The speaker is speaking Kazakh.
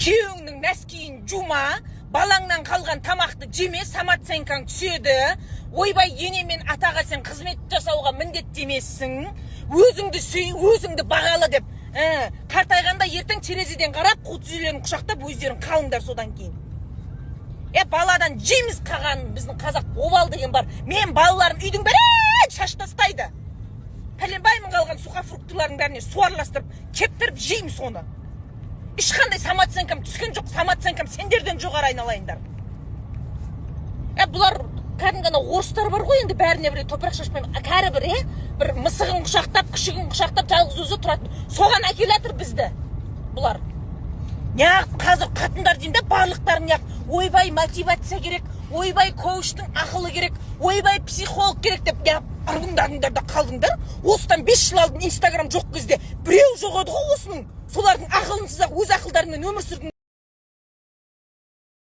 күйеуіңнің нәскиін жума, балаңнан қалған тамақты жеме, самооценкаң түседі. Ойбай, ене мен атаға сен қызмет жасауға міндеттемессің. Өзіңді сүй, өзіңді бағалы деп. Қартайғанда ертең терезеден қарап, қу тізелерін құшақтап, өздерін қалыңдар содан кейін. Баладан жейміз қағанын, біздің қазақ обал деген бар. Мен балаларым үйдің бәрі шаш тастайды. Пәленбаймын қалған суқа фруктылардың бәріне суарластырып, кептіріп жейміз оны. Ешқандай самооценкам түскен жоқ, самооценкам сендерден жоғары айналайындар. Бұлар кәдімгі орыстар бар ғой, енді бәріне бір топырақ шашпаймын. Кәрі бір мысығын құшақтап, күшігін құшақтап, жалғыз өзі тұрады. Соған әкелатыр бізді бұлар. Неғып қазір қатындар деймді, барлықтарын неғып, ойбай мотивация керек, ойбай коучтың ақылы керек, ойбай психолог керек деп неғып арғындарыңдар да қалдыңдар. Осыдан 5 жыл алдын Инстаграм жоқ кезде біреу жоқ еді ғой осының. Солардың ақылынсыз өз ақылдарымен өмір сүрдің.